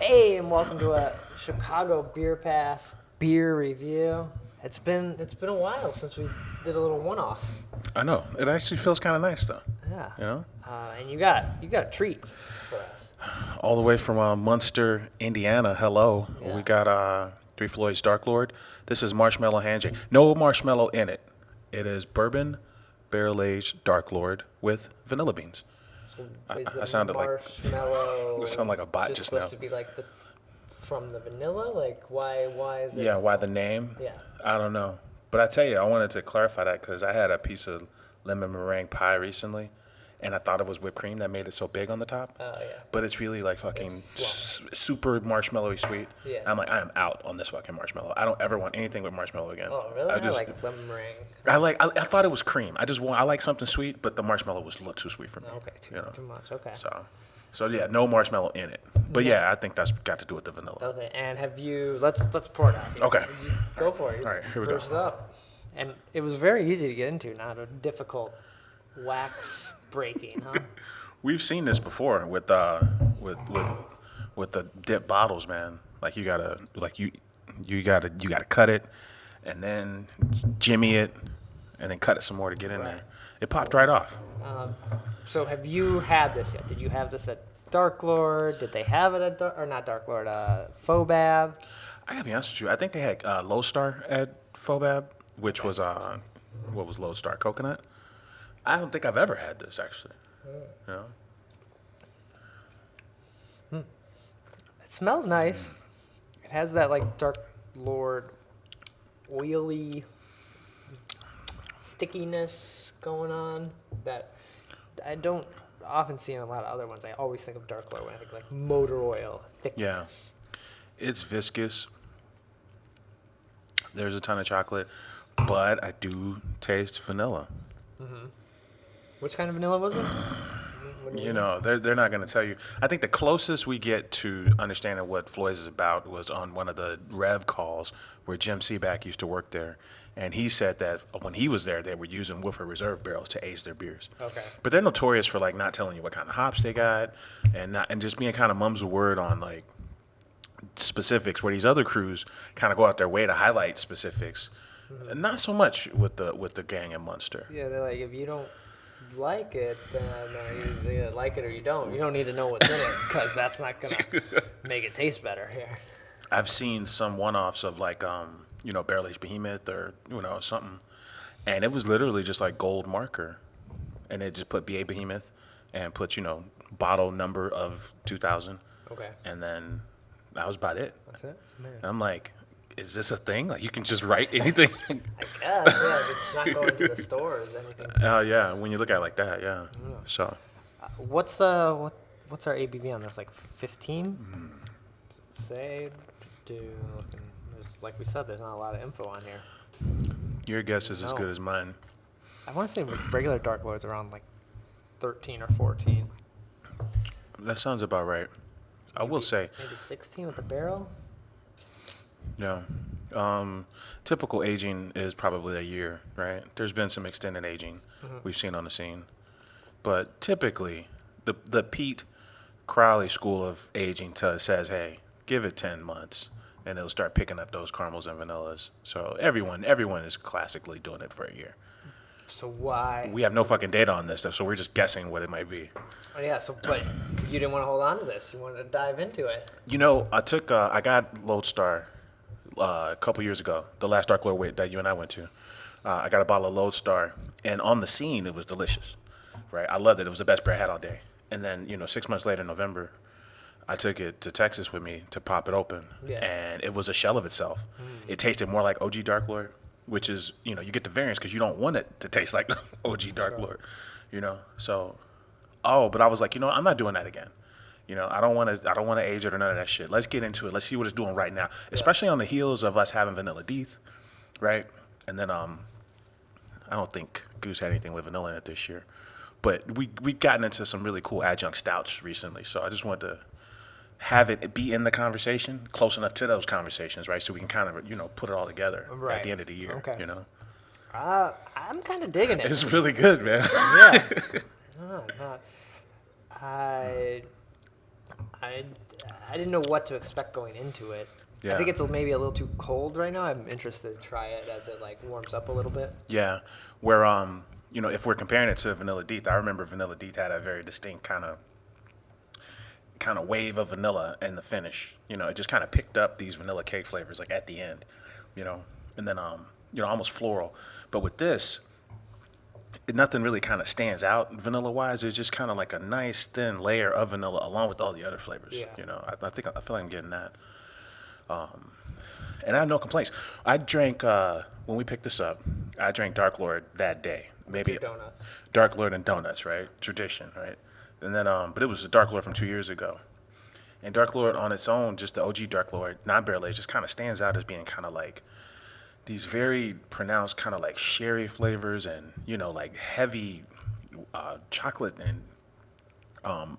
Hey, and welcome to a Chicago Beer Pass beer review. It's been a while since we did a little one-off. I know. It actually feels kind of nice, though. Yeah. You know? And you got a treat for us. All the way from Munster, Indiana. Hello. Yeah. We got Three Floyd's Dark Lord. This is Marshmallow Handjee. No marshmallow in it. It is bourbon, barrel-aged Dark Lord with vanilla beans. So I sounded like marshmallow. I sound like a bot just now. Supposed to be like from the vanilla. Like why is it? Yeah, why the name? Yeah. I don't know. But I tell you, I wanted to clarify that because I had a piece of lemon meringue pie recently, and I thought it was whipped cream that made it so big on the top. Oh yeah. But it's really like fucking super marshmallowy sweet. Yeah. I'm like, I am out on this fucking marshmallow. I don't ever want anything with marshmallow again. Oh really? I like lemon meringue. I thought it was cream. I like something sweet, but the marshmallow was a little too sweet for me. Okay, too much. Okay. So yeah, no marshmallow in it. But yeah, I think that's got to do with the vanilla. Okay, and have you? Let's pour it out. Here. Okay. Go for it. All right, here we go. First up, and it was very easy to get into, not a difficult breaking, huh? We've seen this before with the dip bottles, man. Like you gotta cut it, and then jimmy it, and then cut it some more to get in there. It popped right off. So have you had this yet? Did you have this at Dark Lord? Did they have it at not Dark Lord? Fobab? I gotta be honest with you. I think they had Lodestar at Fobab, which was what was Lodestar? Coconut. I don't think I've ever had this actually. You know? It smells nice. It has that like Dark Lord oily stickiness going on that I don't often see in a lot of other ones. I always think of Dark Lord when I think like motor oil thickness. Yeah, it's viscous. There's a ton of chocolate, but I do taste vanilla. Mm-hmm. Which kind of vanilla was it? You know, they're not going to tell you. I think the closest we get to understanding what Floyd's is about was on one of the Rev calls where Jim Seaback used to work there. And he said that when he was there, they were using Woodford Reserve barrels to age their beers. Okay. But they're notorious for like not telling you what kind of hops they got, and just being kind of mums a word on like specifics. Where these other crews kind of go out their way to highlight specifics. Mm-hmm. Not so much with the gang in Munster. Yeah, they're like, if you don't like it, then you either like it or you don't. You don't need to know what's in it because that's not gonna make it taste better here. I've seen some one-offs of like barrel-aged behemoth or something, and it was literally just like gold marker, and it just put BA behemoth and put bottle number of 2000. Okay. And then that was about it. That's it. And I'm like, is this a thing? Like you can just write anything? I guess. Yeah. If it's not going to the stores, anything. Yeah. When you look at it like that, yeah. So. What's our ABV on this? Like 15? Say, like we said, there's not a lot of info on here. Your guess is as good as mine. I want to say regular Dark Lord's around like 13 or 14. That sounds about right. I will say. Maybe 16 with the barrel? Yeah. Typical aging is probably a year, right? There's been some extended aging we've seen on the scene. But typically, the Pete Crowley school of aging says, hey, give it 10 months. And it'll start picking up those caramels and vanillas. So everyone is classically doing it for a year. So why? We have no fucking data on this, so we're just guessing what it might be. Oh yeah. But you didn't want to hold on to this. You wanted to dive into it. I got Lodestar a couple years ago. The last Dark Lord that you and I went to. I got a bottle of Lodestar, and on the scene it was delicious. Right, I loved it. It was the best beer I had all day. And then 6 months later, in November, I took it to Texas with me to pop it open, and it was a shell of itself. It tasted more like OG Dark Lord, which is, you get the variance because you don't want it to taste like OG Dark Lord, So, but I was like, I'm not doing that again. I don't want to age it or none of that shit. Let's get into it. Let's see what it's doing right now, especially on the heels of us having Vanilla Death, right? And then I don't think Goose had anything with vanilla in it this year, but we gotten into some really cool adjunct stouts recently. So I just wanted to have it be in the conversation, close enough to those conversations, right? So we can kind of, put it all at the end of the year, Okay. I'm kind of digging it. It's really good, man. Yeah. No, not. I didn't know what to expect going into it. Yeah. I think it's maybe a little too cold right now. I'm interested to try it as it like warms up a little bit. Yeah, where if we're comparing it to Vanilla Deeth, I remember Vanilla Deeth had a very distinct kind of wave of vanilla in the finish. It just kind of picked up these vanilla cake flavors like at the end, and then almost floral. But with this, nothing really kind of stands out vanilla wise. It's just kind of like a nice thin layer of vanilla along with all the other flavors. Yeah. I feel like I'm getting that. And I have no complaints. I drank when we picked this up. I drank Dark Lord that day. Maybe Donuts. Dark Lord and donuts, right? Tradition, right? And then, but it was a Dark Lord from 2 years ago. And Dark Lord on its own, just the OG Dark Lord, non-barrel aged, just kind of stands out as being kind of like these very pronounced kind of like sherry flavors and like heavy chocolate and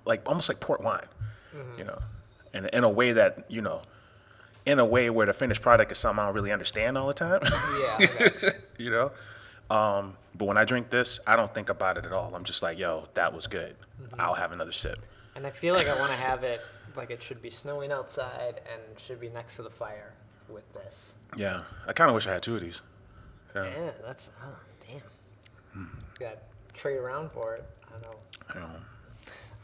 like almost like port wine, and in a way that in a way where the finished product is something I don't really understand all the time. Yeah. Okay. But when I drink this, I don't think about it at all. I'm just like, yo, that was good. I'll have another sip. And I feel like I want to have it like it should be snowing outside and should be next to the fire with this. Yeah, I kind of wish I had 2 of these. Yeah, that's damn. Got to trade around for it. I don't know.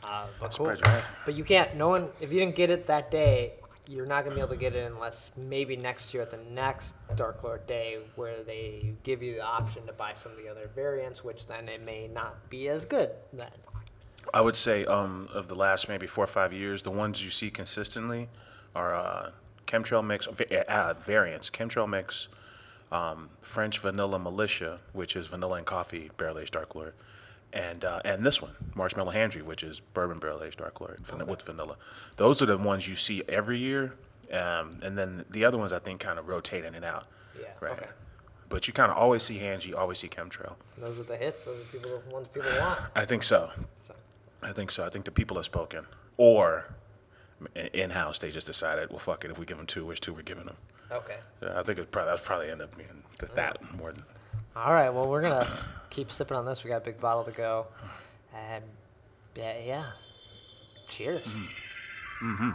But cool. Surprised you're right. But you can't. No one. If you didn't get it that day, you're not gonna be able to get it unless maybe next year at the next Dark Lord Day, where they give you the option to buy some of the other variants, which then it may not be as good then. I would say of the last maybe 4 or 5 years, the ones you see consistently are chemtrail mix variants. Chemtrail mix, French vanilla militia, which is vanilla and coffee barrel aged Dark Lord, and this one, Marshmallow Handjee, which is bourbon barrel aged Dark Lord with vanilla. Those are the ones you see every year, and then the other ones I think kind of rotate in and out. Yeah. Right. Okay. But you kind of always see Handjee, always see chemtrail. Those are the hits. Those are the ones people want. I think so. So. I think so. I think the people have spoken. Or in-house, they just decided, well, fuck it. If we give them 2, which 2 we're giving them? Okay. Yeah, I think that's probably end up being that more than. All right. Well, we're gonna keep sipping on this. We got a big bottle to go. And yeah. Cheers. Mm-hmm.